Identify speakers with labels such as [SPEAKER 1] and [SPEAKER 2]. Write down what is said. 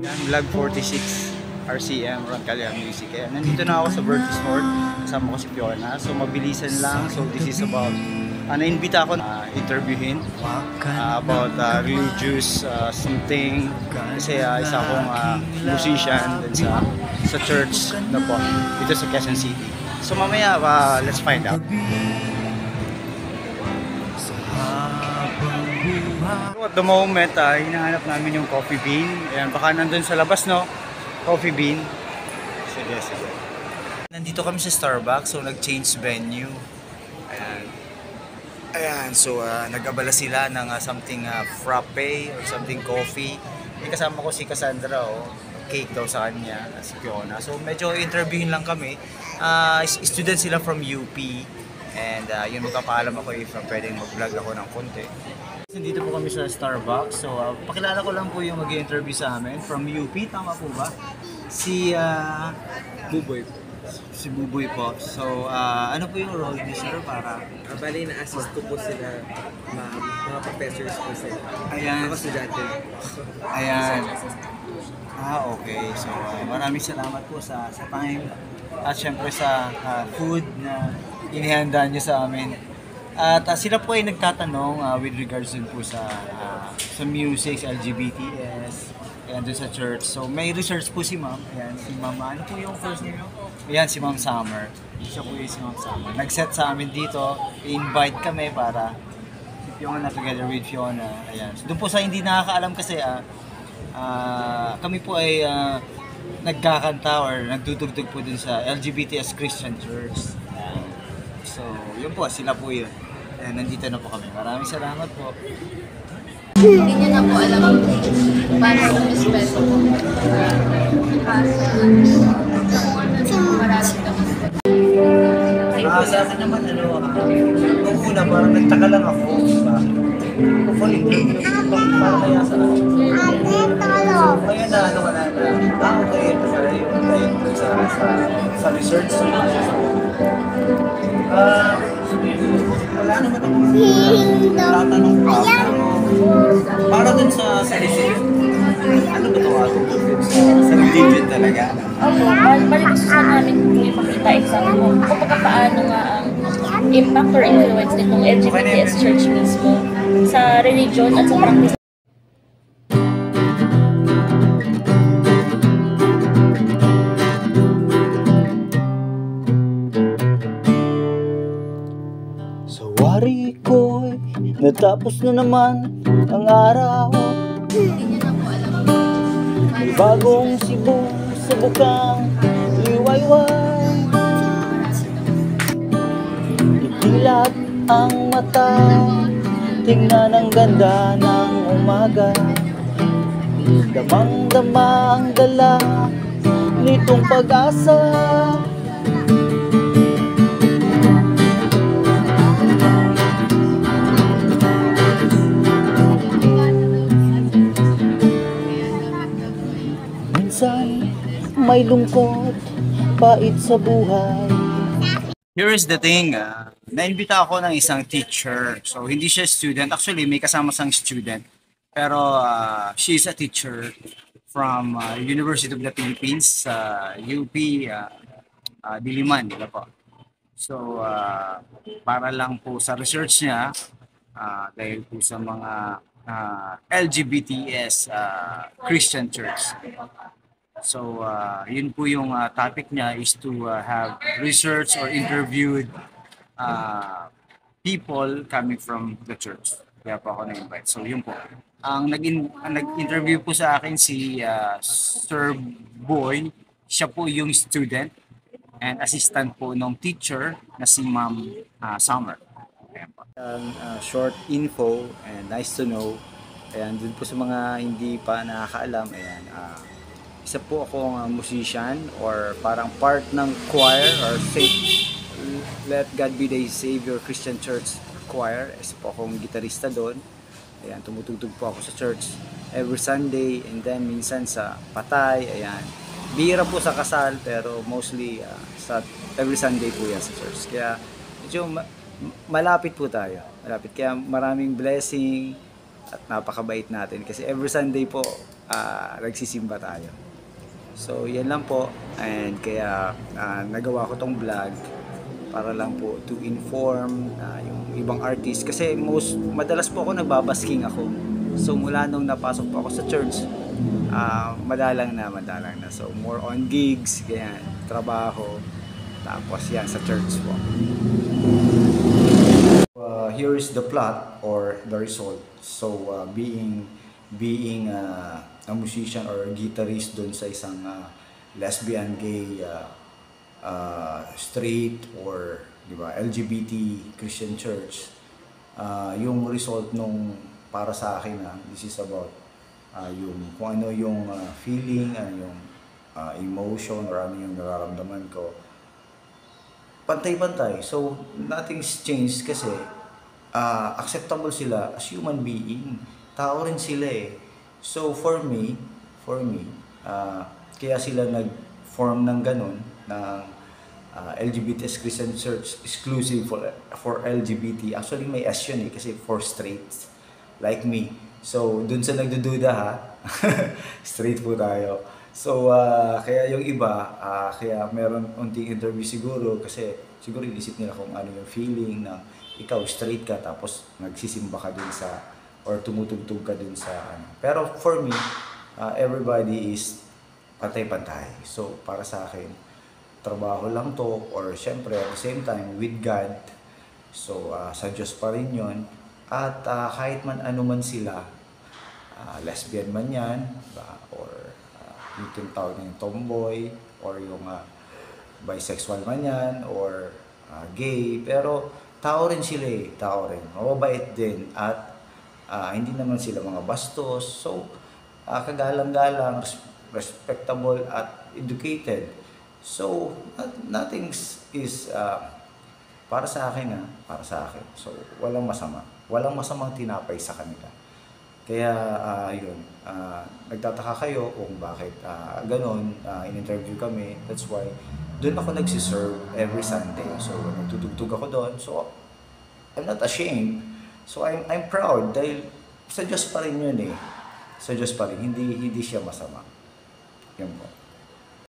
[SPEAKER 1] Yan, Vlog 46 RCM, Roncalea Music. Kaya nandito na ako sa Virtus North. Kasama ko si Fiona. So mabilisan lang. So this is about, naimbita ako na interviewin about religious something. Kasi isa akong musician din sa church na po dito sa Quezon City. So mamaya, let's find out. So at the moment, hinahanap namin yung coffee bean. Ayan, baka nandun sa labas, no? Coffee bean. Sige, sige. Nandito kami sa Starbucks, so nag-change venue. Ayan. Ayan, so nag-abala sila ng something frappe or something coffee. May kasama ko si Cassandra, cake daw sa kanya, si Fiona. So medyo interviewin lang kami. Student sila from UP. And yun, magpapaalam ako if pwedeng mag-vlog ako ng konti. Dito po kami sa Starbucks. So pakilala ko lang po yung mag-interview sa amin from UP, tama po ba? Si
[SPEAKER 2] Buboy.
[SPEAKER 1] Si Buboy po. So ano po yung role niyo, sir, para?
[SPEAKER 2] Bali na-assist ko po sila, mga professors po sila.
[SPEAKER 1] Ayan.
[SPEAKER 2] Ako estudyante.
[SPEAKER 1] Ayan. Okay. So maraming salamat po sa time at syempre sa food na inihanda niyo sa amin. At sila po ay nagtatanong with regards din po sa music, LGBTs, ayan, dun sa church. So may research po si ma'am. Ayan, si ma'am, ano po yung first name? Ayan, si Ma'am Summer. Siya po yung si Ma'am Summer. Nag-set sa amin dito, i-invite kami para si Fiona together with Fiona. Ayan. So, doon po sa hindi nakakaalam kasi, kami po ay nagkakanta or nagtutugtog po dun sa LGBTs Christian Church. So, yun po, sila po yun. Ayan, nandito na po kami. Maraming salamat po.
[SPEAKER 3] Hindi niya na po alam kung paano umispeso po. Mararamdaman po.
[SPEAKER 1] Sa akin naman, nung una, parang nagtaka lang ako. For interview, parang kaya sa akin. So, ngayon na, okay, ito pala yung dahil sa research. Wala naman ako tatanong pa. Para dun sa religion, ano ba ito? Sa religion talaga?
[SPEAKER 3] Opo, bali gusto sa namin ipakita example kung paano nga ang impact or influence nitong LGBTs church mismo sa religion at sa practice.
[SPEAKER 1] Sa wari ko'y natapos na naman ang araw.
[SPEAKER 3] Hindi niya na po alam.
[SPEAKER 1] May bagong subukang liwayway. Idilat ang mata, tingnan ang ganda ng umaga. Damang-dama ang dala nitong pag-asa. May lungkot, pait sa buhay. Here is the thing, naimbita ako ng isang teacher. So hindi siya student, actually may kasama sang student. Pero she's a teacher from University of the Philippines, UP Diliman, diba po? So para lang po sa research niya, dahil po sa mga LGBTs Christian Church. So, yun po yung topic niya is to have research or interviewed people coming from the church. Kaya po ako na-invite. So, yun po. Ang nag-interview po sa akin si Sir Boy. Siya po yung student and assistant po ng teacher na si Ma'am Summer. Ayan po. Short info and nice to know. Ayan, dun po sa mga hindi pa nakakaalam. Ayan, isa po akong musician or parang part ng choir or Let God Be Thy Savior Christian Church Choir. Isa po akong gitarista doon. Ayan, tumutugtog po ako sa church every Sunday and then minsan sa patay. Ayan, bihira po sa kasal pero mostly sa every Sunday po yan sa church. Kaya medyo malapit po tayo. Malapit. Kaya maraming blessing
[SPEAKER 4] at napakabait natin kasi every Sunday po nagsisimba tayo. So yan lang po, and kaya nagawa ko tong vlog para lang po to inform yung ibang artist kasi madalas po ako nagbabasking ako. So mula nung napasok po ako sa church, madalang na. So more on gigs, ganyan, trabaho, tapos yan sa church po. Here is the plot or the result. So being a musician or a guitarist dun sa isang lesbian, gay, straight or di ba LGBT Christian church, yung result nung para sa akin this is about yung kung ano yung feeling, ano yung emotion or ano yung nararamdaman ko, pantay-pantay. So nothing's changed kasi acceptable sila as human being. Tao rin sila eh. So for me, kaya sila nag-form ng ganun, ng LGBTs Christian Church exclusive for LGBT. Actually may S yun eh, kasi for straights like me. So dun sa nagdududa ha, straight po tayo. So kaya yung iba, kaya meron unting interview siguro kasi siguro inisip nila kung ano yung feeling na ikaw straight ka tapos nagsisimba ka dun sa or tumutugtog ka dun sa ano. Pero for me, everybody is pantay-pantay. So para sa akin, trabaho lang to or syempre at the same time with God. So sa Diyos pa rin yun. At kahit man ano man sila, lesbian man yan, or yung tinatawag ng tomboy, or yung bisexual man yan, or gay, pero tao rin sila eh, tao rin. Mababait din at hindi naman sila mga bastos. So, kagalang-galang, respectable at educated. So, nothing is para sa akin para sa akin. So, walang masama. Walang masamang tinapay sa kanila. Kaya, yun, nagtataka kayo kung bakit ganon, in-interview kami. That's why, doon ako nagsiserve every Sunday. So, nagtutugtog ako doon. So, I'm not ashamed. So, I'm proud dahil sa Diyos pa rin yun eh. Sa Diyos pa rin. Hindi siya masama. Yun po.